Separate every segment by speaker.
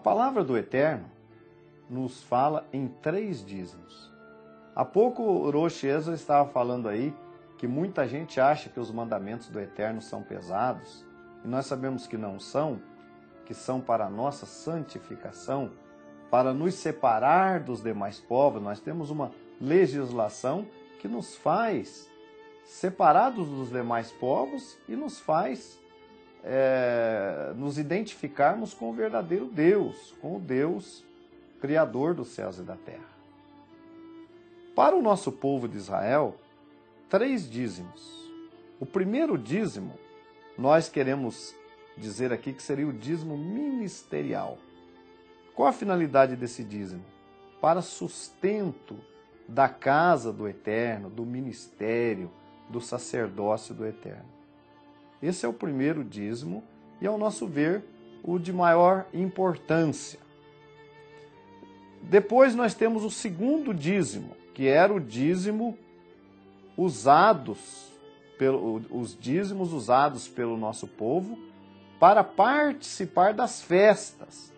Speaker 1: palavra do Eterno nos fala em 3 dízimos. Há pouco o Rosh Ezra estava falando aí que muita gente acha que os mandamentos do Eterno são pesados, e nós sabemos que não são, que são para a nossa santificação, para nos separar dos demais povos. Nós temos uma legislação que nos faz separados dos demais povos e nos faz nos identificarmos com o verdadeiro Deus, com o Deus Criador dos céus e da terra. Para o nosso povo de Israel, 3 dízimos. O primeiro dízimo, nós queremos dizer aqui que seria o dízimo ministerial. Qual a finalidade desse dízimo? Para sustento da casa do Eterno, do ministério, do sacerdócio do Eterno. Esse é o primeiro dízimo e, ao nosso ver, o de maior importância. Depois nós temos o segundo dízimo, que era o dízimo os dízimos usados pelo nosso povo para participar das festas.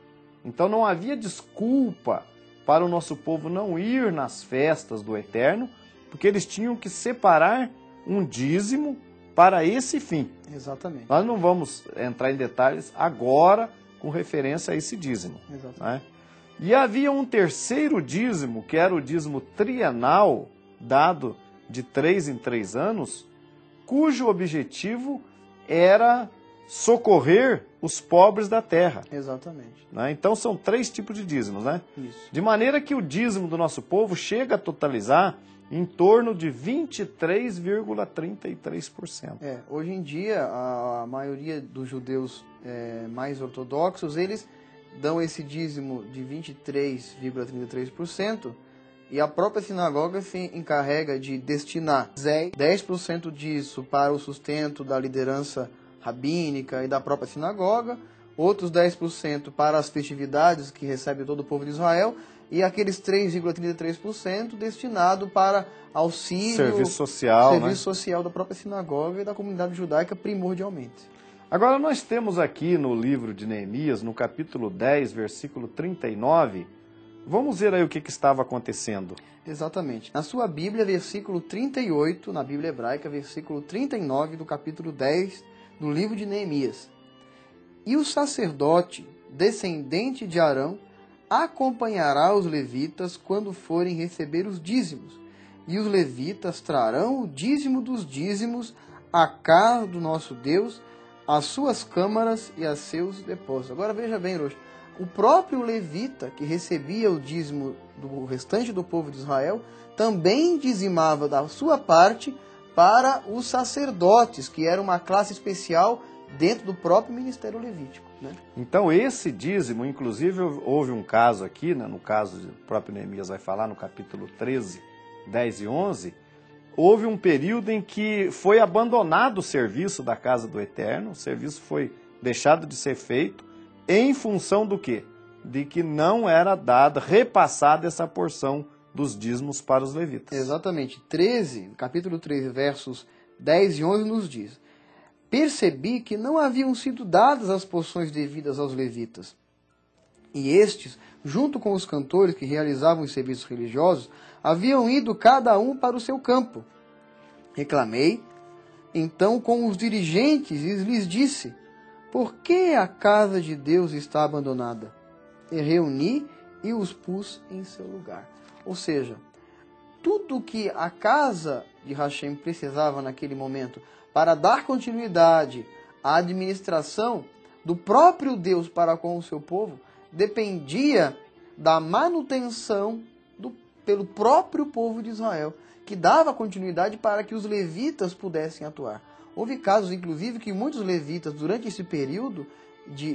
Speaker 1: Então não havia desculpa para o nosso povo não ir nas festas do Eterno, porque eles tinham que separar um dízimo para esse fim.
Speaker 2: Exatamente.
Speaker 1: Nós não vamos entrar em detalhes agora com referência a esse dízimo.
Speaker 2: Exatamente.
Speaker 1: Né? E havia um terceiro dízimo, que era o dízimo trienal, dado de 3 em 3 anos, cujo objetivo era socorrer os pobres da terra.
Speaker 2: Exatamente.
Speaker 1: Né? Então são 3 tipos de dízimos, né?
Speaker 2: Isso.
Speaker 1: De maneira que o dízimo do nosso povo chega a totalizar em torno de 23,33%.
Speaker 2: Hoje em dia, a maioria dos judeus mais ortodoxos, eles dão esse dízimo de 23,33%, e a própria sinagoga se encarrega de destinar 10% disso para o sustento da liderança rabínica e da própria sinagoga, outros 10% para as festividades que recebe todo o povo de Israel, e aqueles 3,33% destinado para auxílio,
Speaker 1: serviço social
Speaker 2: da própria sinagoga e da comunidade judaica primordialmente.
Speaker 1: Agora nós temos aqui no livro de Neemias, no capítulo 10, versículo 39, vamos ver aí o que estava acontecendo.
Speaker 2: Exatamente. Na sua Bíblia, versículo 38, na Bíblia hebraica, versículo 39 do capítulo 10 do livro de Neemias. E o sacerdote, descendente de Arão, acompanhará os levitas quando forem receber os dízimos. E os levitas trarão o dízimo dos dízimos à casa do nosso Deus, às suas câmaras e a seus depósitos. Agora veja bem, Rocha, o próprio levita que recebia o dízimo do restante do povo de Israel também dizimava da sua parte para os sacerdotes, que era uma classe especial dentro do próprio ministério levítico. Né?
Speaker 1: Então esse dízimo, inclusive houve um caso aqui, né, no caso do próprio Neemias vai falar, no capítulo 13, 10 e 11, houve um período em que foi abandonado o serviço da casa do Eterno, o serviço foi deixado de ser feito, em função do quê? De que não era dada, repassada essa porção dos dízimos para os levitas.
Speaker 2: Exatamente. Capítulo 13, versos 10 e 11 nos diz: percebi que não haviam sido dadas as porções devidas aos levitas. E estes, junto com os cantores que realizavam os serviços religiosos, haviam ido cada um para o seu campo. Reclamei, então, com os dirigentes e lhes disse: por que a casa de Deus está abandonada? E reuni e os pus em seu lugar. Ou seja, tudo que a casa de Hashem precisava naquele momento para dar continuidade à administração do próprio Deus para com o seu povo, dependia da manutenção pelo próprio povo de Israel, que dava continuidade para que os levitas pudessem atuar. Houve casos, inclusive, que muitos levitas, durante esse período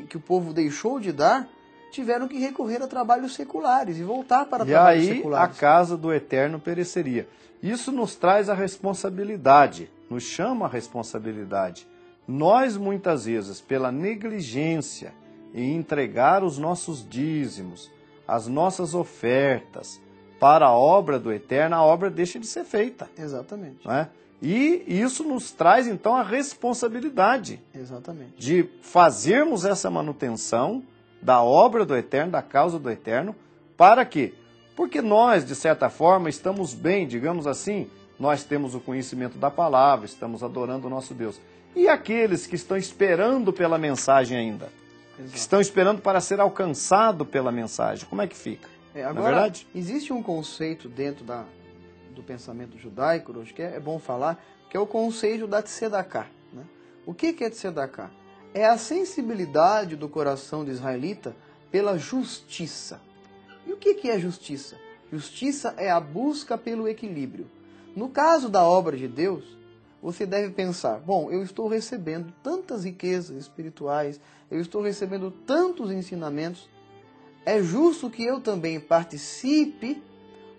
Speaker 2: que o povo deixou de dar, tiveram que recorrer a trabalhos seculares e voltar para trabalhos seculares.
Speaker 1: E aí a casa do Eterno pereceria. Isso nos traz a responsabilidade, nos chama a responsabilidade. Nós, muitas vezes, pela negligência em entregar os nossos dízimos, as nossas ofertas para a obra do Eterno, a obra deixa de ser feita.
Speaker 2: Exatamente.
Speaker 1: Não é? E isso nos traz, então, a responsabilidade
Speaker 2: Exatamente.
Speaker 1: de fazermos essa manutenção da obra do Eterno, da causa do Eterno. Para quê? Porque nós, de certa forma, estamos bem, digamos assim, nós temos o conhecimento da palavra, estamos adorando o nosso Deus. E aqueles que estão esperando pela mensagem ainda?
Speaker 2: Exato.
Speaker 1: Que estão esperando para ser alcançado pela mensagem. Como é que fica?
Speaker 2: Agora,
Speaker 1: não é verdade?
Speaker 2: Existe um conceito dentro do pensamento judaico, hoje, que é bom falar, que é o conceito da tzedakah, né? O que é tzedakah? É a sensibilidade do coração do israelita pela justiça. E o que é justiça? Justiça é a busca pelo equilíbrio. No caso da obra de Deus, você deve pensar, bom, eu estou recebendo tantas riquezas espirituais, eu estou recebendo tantos ensinamentos, é justo que eu também participe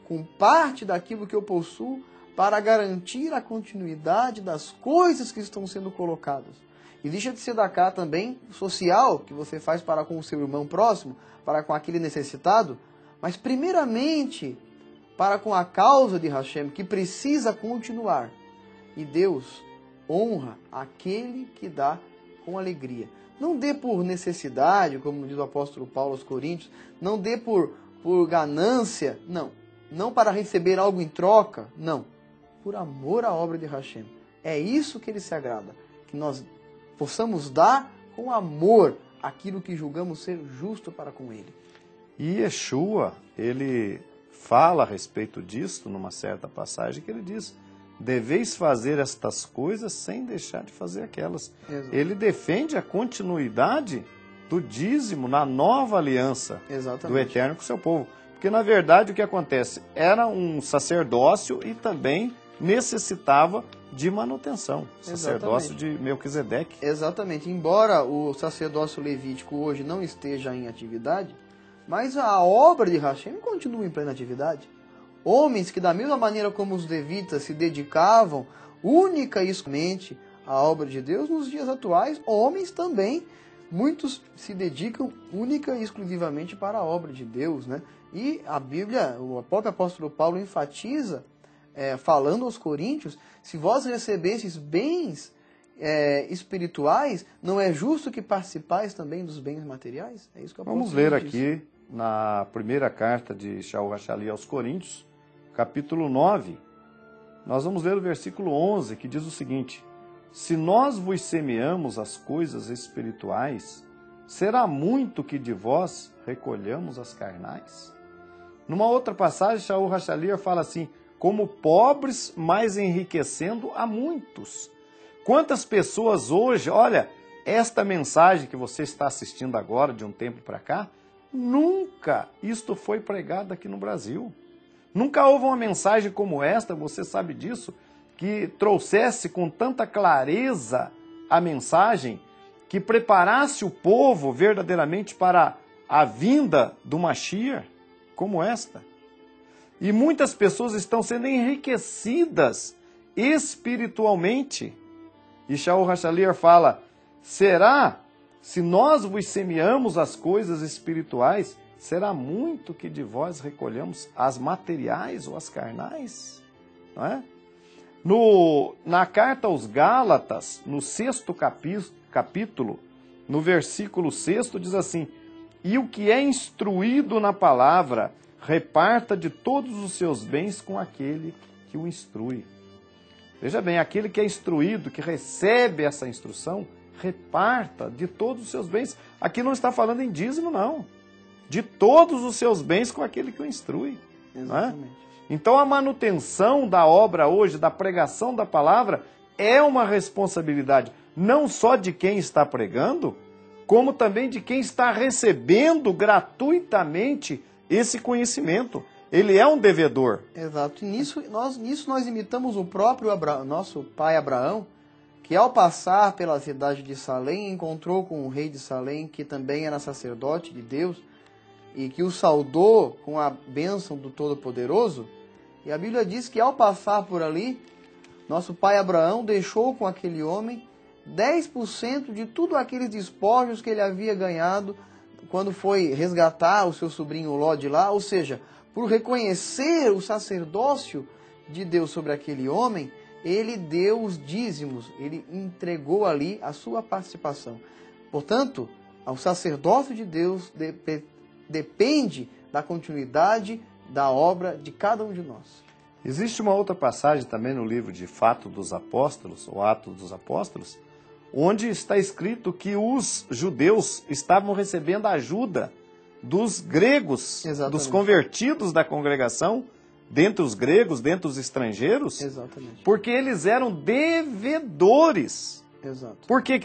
Speaker 2: com parte daquilo que eu possuo para garantir a continuidade das coisas que estão sendo colocadas. Existe a tzedakah também social, que você faz para com o seu irmão próximo, para com aquele necessitado, mas primeiramente para com a causa de Hashem, que precisa continuar. E Deus honra aquele que dá com alegria. Não dê por necessidade, como diz o apóstolo Paulo aos Coríntios, não dê por ganância, não. Não para receber algo em troca, não. Por amor à obra de Hashem. É isso que ele se agrada, que nós possamos dar com amor aquilo que julgamos ser justo para com ele.
Speaker 1: E Yeshua, ele fala a respeito disso numa certa passagem que ele diz: deveis fazer estas coisas sem deixar de fazer aquelas.
Speaker 2: Exato.
Speaker 1: Ele defende a continuidade do dízimo na nova aliança. Exatamente. Do Eterno com o seu povo. Porque, na verdade, o que acontece? Era um sacerdócio e também necessitava de manutenção. Sacerdócio de Melquisedeque.
Speaker 2: Exatamente. Embora o sacerdócio levítico hoje não esteja em atividade, mas a obra de Hashem continua em plena atividade. Homens que, da mesma maneira como os levitas se dedicavam única e exclusivamente à obra de Deus, nos dias atuais, homens também, muitos se dedicam única e exclusivamente para a obra de Deus, né? E a Bíblia, o próprio apóstolo Paulo enfatiza, falando aos coríntios, se vós recebestes bens espirituais, não é justo que participais também dos bens materiais? É isso que o apóstolo
Speaker 1: Vamos ler
Speaker 2: diz.
Speaker 1: aqui na primeira carta de Shaul Hashali aos Coríntios, capítulo 9, nós vamos ler o versículo 11, que diz o seguinte: se nós vos semeamos as coisas espirituais, será muito que de vós recolhamos as carnais? Numa outra passagem, Shaul Hashaliah fala assim: como pobres, mas enriquecendo a muitos. Quantas pessoas hoje, olha, esta mensagem que você está assistindo agora, de um tempo para cá, nunca isto foi pregado aqui no Brasil. Nunca houve uma mensagem como esta, você sabe disso, que trouxesse com tanta clareza a mensagem, que preparasse o povo verdadeiramente para a vinda do Mashiach, como esta. E muitas pessoas estão sendo enriquecidas espiritualmente. E Shaul Hashaliah fala: será, se nós vos semeamos as coisas espirituais, será muito que de vós recolhamos as materiais ou as carnais? Não é? Na carta aos Gálatas, no 6º capítulo, no versículo 6, diz assim: e o que é instruído na palavra, reparta de todos os seus bens com aquele que o instrui. Veja bem, aquele que é instruído, que recebe essa instrução, reparta de todos os seus bens. Aqui não está falando em dízimo, não. De todos os seus bens com aquele que o instrui.
Speaker 2: Exatamente.
Speaker 1: Não é? Então a manutenção da obra hoje, da pregação da palavra, é uma responsabilidade não só de quem está pregando, como também de quem está recebendo gratuitamente esse conhecimento. Ele é um devedor.
Speaker 2: Exato. E nisso nós imitamos o próprio nosso pai Abraão, que ao passar pela cidade de Salém, encontrou com o rei de Salém, que também era sacerdote de Deus, e que o saudou com a bênção do Todo-Poderoso. E a Bíblia diz que ao passar por ali, nosso pai Abraão deixou com aquele homem 10% de tudo aqueles despojos que ele havia ganhado quando foi resgatar o seu sobrinho Ló de lá, ou seja, por reconhecer o sacerdócio de Deus sobre aquele homem, ele deu os dízimos, ele entregou ali a sua participação. Portanto, O sacerdócio de Deus depende da continuidade da obra de cada um de nós.
Speaker 1: Existe uma outra passagem também no livro de Fatos dos Apóstolos, ou Atos dos Apóstolos, onde está escrito que os judeus estavam recebendo ajuda dos gregos,
Speaker 2: Exatamente.
Speaker 1: dos convertidos da congregação, dentre os gregos, dentre os estrangeiros,
Speaker 2: Exatamente.
Speaker 1: porque eles eram devedores.
Speaker 2: Exato.
Speaker 1: Por que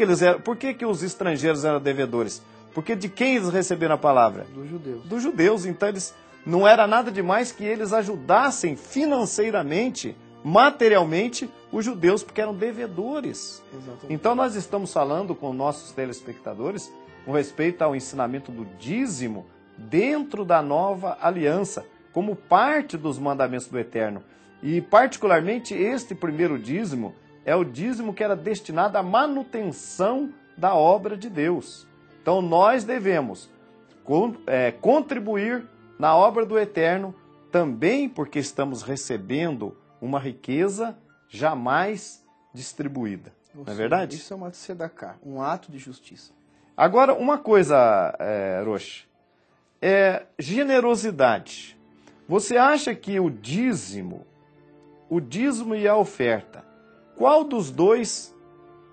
Speaker 1: que os estrangeiros eram devedores? Porque de quem eles receberam a palavra?
Speaker 2: Dos judeus.
Speaker 1: Dos judeus. Então eles não era nada demais que eles ajudassem financeiramente, materialmente, os judeus, porque eram devedores.
Speaker 2: Exatamente.
Speaker 1: Então nós estamos falando com nossos telespectadores com respeito ao ensinamento do dízimo dentro da nova aliança, como parte dos mandamentos do Eterno. E particularmente este primeiro dízimo é o dízimo que era destinado à manutenção da obra de Deus. Então nós devemos contribuir na obra do Eterno também porque estamos recebendo uma riqueza jamais distribuída. Não é verdade?
Speaker 2: Isso é uma tzedakah, um ato de justiça.
Speaker 1: Agora, uma coisa, Roche, é generosidade. Você acha que o dízimo e a oferta, qual dos dois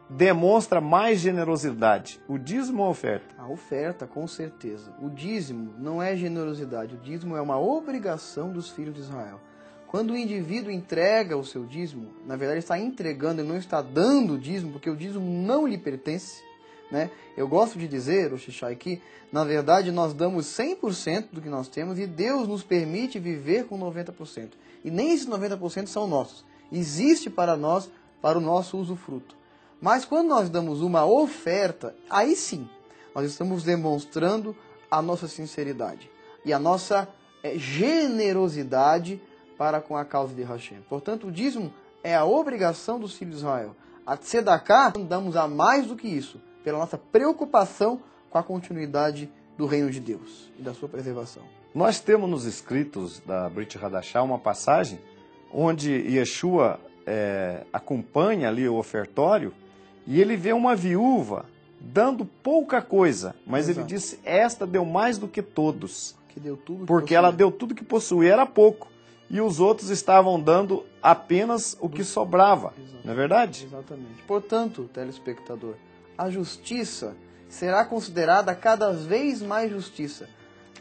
Speaker 1: demonstra mais generosidade? O dízimo ou a oferta?
Speaker 2: A oferta, com certeza. O dízimo não é generosidade, o dízimo é uma obrigação dos filhos de Israel. Quando o indivíduo entrega o seu dízimo, na verdade está entregando, ele não está dando o dízimo, porque o dízimo não lhe pertence. Né? Eu gosto de dizer, o Xixai, que na verdade nós damos 100% do que nós temos e Deus nos permite viver com 90%. E nem esses 90% são nossos. Existe para nós, para o nosso usufruto. Mas quando nós damos uma oferta, aí sim, nós estamos demonstrando a nossa sinceridade e a nossa generosidade para com a causa de Hashem. Portanto, o dízimo é a obrigação dos filhos de Israel. A tzedakah, damos a mais do que isso, pela nossa preocupação com a continuidade do reino de Deus e da sua preservação.
Speaker 1: Nós temos nos escritos da Brit Hadashah uma passagem onde Yeshua acompanha ali o ofertório e ele vê uma viúva dando pouca coisa, mas
Speaker 2: Exato.
Speaker 1: ele disse, esta deu mais do que todos,
Speaker 2: Que deu tudo que
Speaker 1: porque
Speaker 2: possuía.
Speaker 1: ela deu tudo que possuía, era pouco, e os outros estavam dando apenas o que sobrava,
Speaker 2: Exato.
Speaker 1: não é verdade?
Speaker 2: Exatamente. Portanto, telespectador, a justiça será considerada cada vez mais justiça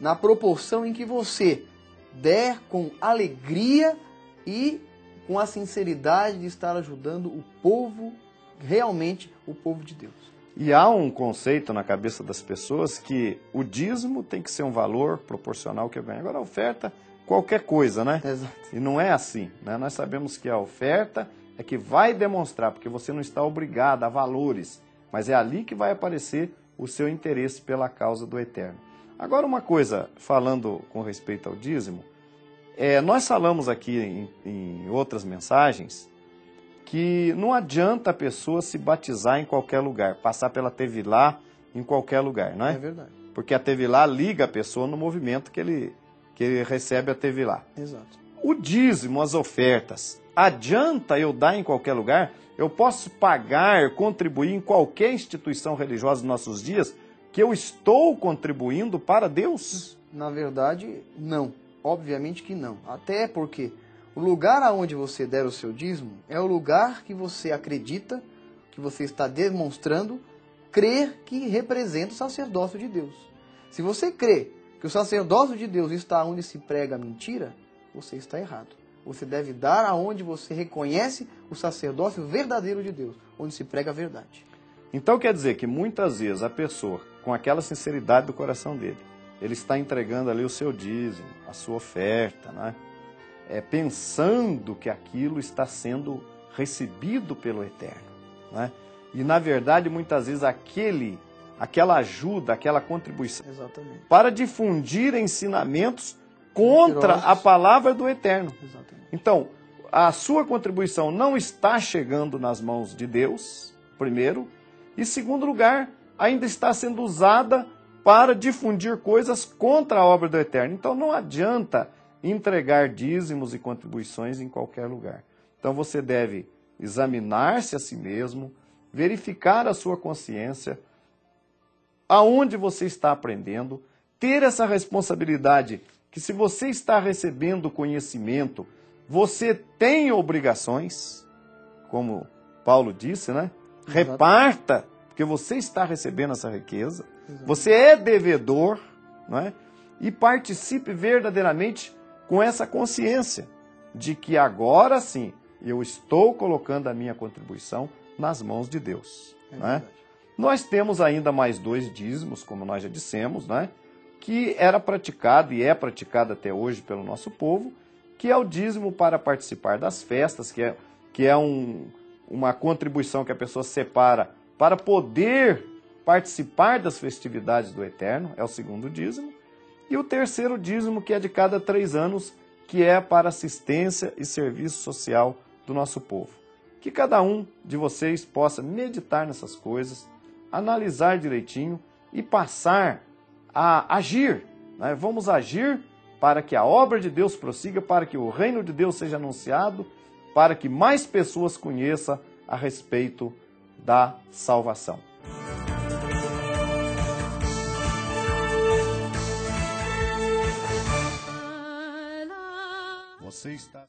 Speaker 2: na proporção em que você der com alegria e com a sinceridade de estar ajudando o povo, realmente o povo de Deus.
Speaker 1: E há um conceito na cabeça das pessoas que o dízimo tem que ser um valor proporcional ao que eu ganho. Agora a oferta, qualquer coisa, né?
Speaker 2: Exato.
Speaker 1: E não é assim, né? Nós sabemos que a oferta é que vai demonstrar, porque você não está obrigado a valores, mas é ali que vai aparecer o seu interesse pela causa do Eterno. Agora uma coisa, falando com respeito ao dízimo, nós falamos aqui em outras mensagens que não adianta a pessoa se batizar em qualquer lugar, passar pela Tevilá em qualquer lugar, não é?
Speaker 2: É verdade.
Speaker 1: Porque a Tevilá liga a pessoa no movimento que ele recebe a Tevilá.
Speaker 2: Exato.
Speaker 1: O dízimo, as ofertas, adianta eu dar em qualquer lugar? Eu posso pagar, contribuir em qualquer instituição religiosa dos nossos dias que eu estou contribuindo para Deus?
Speaker 2: Na verdade, não. Obviamente que não. Até porque o lugar aonde você der o seu dízimo é o lugar que você acredita, que você está demonstrando, crer que representa o sacerdócio de Deus. Se você crê que o sacerdócio de Deus está onde se prega a mentira, você está errado. Você deve dar aonde você reconhece o sacerdócio verdadeiro de Deus, onde se prega a verdade.
Speaker 1: Então quer dizer que muitas vezes a pessoa, com aquela sinceridade do coração dele, ele está entregando ali o seu dízimo, a sua oferta, né? Pensando que aquilo está sendo recebido pelo Eterno, né? E na verdade muitas vezes aquela ajuda, aquela contribuição
Speaker 2: Exatamente.
Speaker 1: para difundir ensinamentos contra a palavra do Eterno.
Speaker 2: Exatamente.
Speaker 1: Então, a sua contribuição não está chegando nas mãos de Deus, primeiro, e segundo lugar, ainda está sendo usada para difundir coisas contra a obra do Eterno. Então não adianta entregar dízimos e contribuições em qualquer lugar. Então você deve examinar-se a si mesmo, verificar a sua consciência, aonde você está aprendendo, ter essa responsabilidade que se você está recebendo conhecimento, você tem obrigações, como Paulo disse, né? Reparta, porque você está recebendo essa riqueza, você é devedor, não é? E participe verdadeiramente com essa consciência de que agora sim eu estou colocando a minha contribuição nas mãos de Deus. Não é? Nós temos ainda mais 2 dízimos, como nós já dissemos, não é? Que era praticado e é praticado até hoje pelo nosso povo, que é o dízimo para participar das festas, que é uma contribuição que a pessoa separa para poder participar das festividades do Eterno, é o 2º dízimo. E o 3º dízimo, que é de cada 3 anos, que é para assistência e serviço social do nosso povo. Que cada um de vocês possa meditar nessas coisas, analisar direitinho e passar a agir. Né? Vamos agir para que a obra de Deus prossiga, para que o reino de Deus seja anunciado, para que mais pessoas conheçam a respeito da salvação. Você está